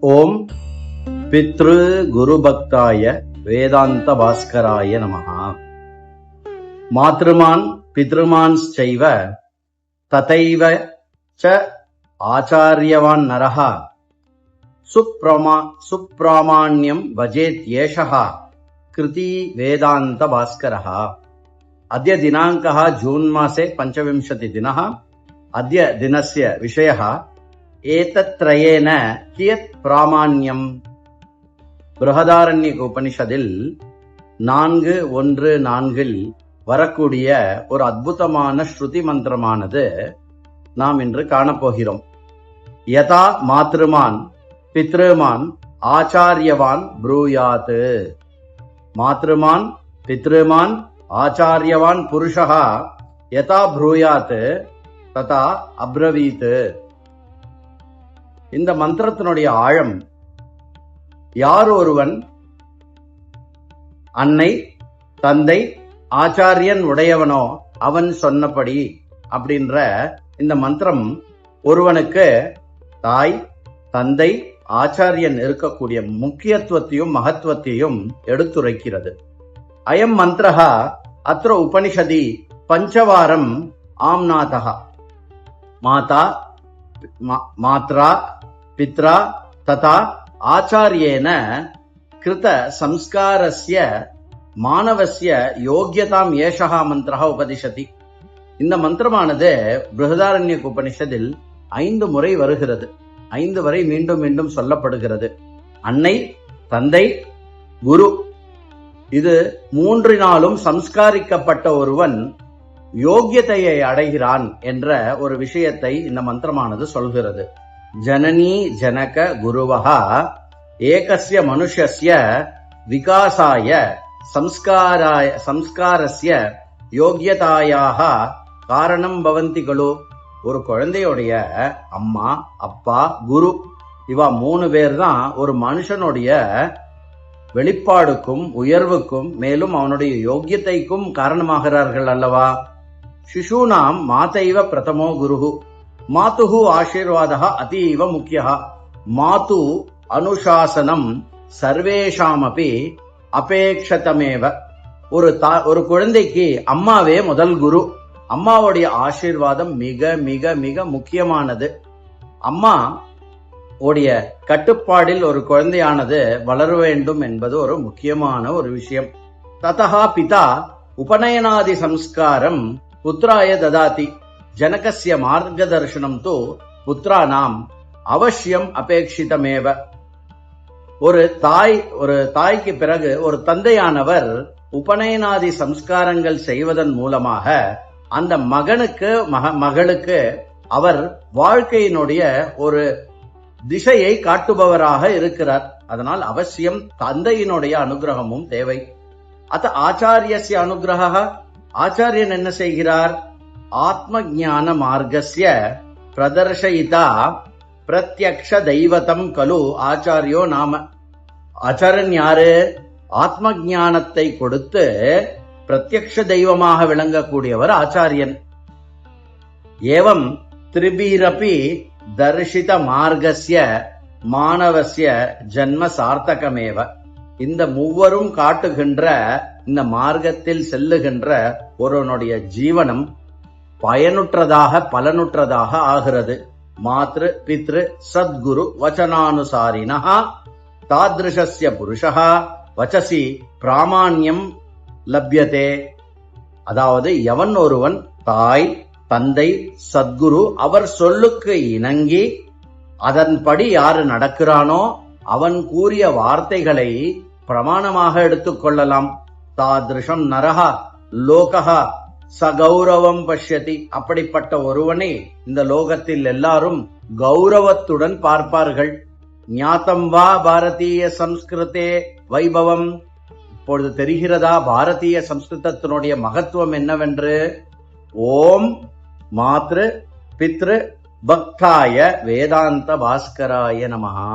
ஓம் பித்ரு குரு பக்தாய வேதாந்த பாஸ்கராய நமஹா. மாத்ருமான் பித்ருமான்ஸ்சைவ ததைவ ச ஆச்சாரியவான் நரஹ சுப்ராமாண்யம் வஜேத் ஏஷஹ கிருதி வேதாந்த பாஸ்கரஹ. அத்ய தினாங்கः ஜூன் மாसे 25 दिनः. अद्य दिनस्य विषयः ஏதத்ரயேன கியத் பிராமாண்யம். பிருஹதாரண்யக உபனிஷதில் 4:1-4 வரக்கூடிய ஒரு அற்புதமான ஸ்ருதி மந்திரமானது நாம் இன்று காணப்போகிறோம். யதா மாத்ருமான் பித்ருமான் ஆச்சாரியவான் ப்ரூயாத். மாத்ருமான் பித்ருமான் ஆச்சாரியவான் புருஷः யதா ப்ரூயாத் ததா அப்ரவீத். இந்த மந்திரத்தினுடைய ஆழம், யார் ஒருவன் அன்னை தந்தை ஆச்சாரியன் உடையவனோ அவன் சொன்னபடி அப்படின்ற இந்த மந்திரம் ஒருவனுக்கு தாய் தந்தை ஆச்சாரியன் இருக்கக்கூடிய முக்கியத்துவத்தையும் மகத்துவத்தையும் எடுத்துரைக்கிறது. அயம் மந்திரஹ அத்ர உபனிஷதி பஞ்சவாரம் ஆம்நாதஹ. மாதா மாத்ரா பித்ரா ததா ஆச்சாரியேன கிருத சம்ஸ்காரஸ்ய மானவஸ்ய யோக்யதாம் ஏஷஹ மந்திரஹ உபதிஷதி. இந்த மந்திரமானது பிருஹதாரண்யக உபனிஷதில் 5 முறை வருகிறது. 5 வரை மீண்டும் மீண்டும் சொல்லப்படுகிறது. அன்னை தந்தை குரு, இது 3 சம்ஸ்காரிக்கப்பட்ட ஒருவன் யோக்கியத்தையை அடைகிறான் என்ற ஒரு விஷயத்தை இந்த மந்திரமானது சொல்கிறது. ஜனனி ஜனக குருவஹ ஏகஸ்ய மனுஷ்யஸ்ய விகாசாய சம்ஸ்காரஸ்ய யோக்யதாயாக காரணம் பவந்தி கலு. ஒரு குழந்தையுடைய அம்மா அப்பா குரு, இவா 3 பேர் தான் ஒரு மனுஷனுடைய வெளிப்பாடுக்கும் உயர்வுக்கும் மேலும் அவனுடைய யோக்கியத்தைக்கும் காரணமாகிறார்கள் அல்லவா. சிசூனாம் மாதைவ பிரதமோ குருஹு. மாதுஹு ஆசீர்வாதः அதீவ முக்கியः. மாது அனுசாசனம் சர்வேஷாமபி அபேக்ஷதமேவ. ஒரு குழந்தைக்கு அம்மாவே முதல் குரு. அம்மாவுடைய ஆசீர்வாதம் மிக மிக மிக முக்கியமானது. அம்மா உடைய கட்டுப்பாடில் ஒரு குழந்தையானது வளர வேண்டும் என்பது ஒரு முக்கியமான ஒரு விஷயம். ததா பிதா உபநயனாதி சம்ஸ்காரம் புத்திராய ததாதி. ஜனகஸ்ய மார்கதர்ஷனம் து புத்திரானாம் அவசியம் அபேட்சிதமேவ. ஒரு தாய்க்கு பிறகு ஒரு தந்தையானவர் உபநயனாதி சம்ஸ்காரங்கள் செய்வதன் மூலமாக அந்த மகளுக்கு அவர் வாழ்க்கையினுடைய ஒரு திசையை காட்டுபவராக இருக்கிறார். அதனால் அவசியம் தந்தையினுடைய அனுகிரகமும் தேவை. அத ஆச்சாரியஸ்ய அனுகிரக. ஆச்சாரியன் என்ன செய்கிறார்? ஆத்ம ஞான மார்க்கஸ்ய பிரதர்ஷயிதா பிரத்யக்ஷ தெய்வதம் கலு ஆச்சாரியோ நாம. ஆச்சாரியன் யாரு? ஆத்ம ஞானத்தை கொடுத்து பிரத்யக்ஷ தெய்வமாக விளங்கக்கூடியவர் ஆச்சாரியன். ஏவம் திரிபீரபி தர்ஷித மார்க்கஸ்ய மானவஸ்ய ஜன்ம சார்த்தகமேவ. இந்த 3 காட்டுகின்ற இந்த மார்க்கத்தில் செல்லுகின்ற ஒருவனுடைய ஜீவனம் பலனுற்றதாக ஆகிறது. மாத்ரு பித்ரு சத்குரு வச்சனானுசாரிணஹ தாத்ருஷஸ்ய புருஷஹ வச்சசி பிராமாண்யம் லப்யதே. அதாவது எவன் ஒருவன் தாய் தந்தை சத்குரு அவர் சொல்லுக்கு இணங்கி அதன்படி யாரு நடக்கிறானோ அவன் கூறிய வார்த்தைகளை பிரமாணமாக எடுத்துக்கொள்ளலாம். தாத்ருஷம் நரஹ லோகஹ சகௌரவம் பஷ்யதி. அப்படிப்பட்ட ஒருவனை இந்த லோகத்தில் எல்லாரும் கௌரவத்துடன் பார்ப்பார்கள். ஞாதம் வா பாரதிய சம்ஸ்கிருதே வைபவம். இப்பொழுது தெரிகிறதா பாரதிய சம்ஸ்கிருதத்தினுடைய மகத்துவம் என்னவென்று? ஓம் மாத்ரு பித்ரு பக்தாய வேதாந்த பாஸ்கராய நமஹா.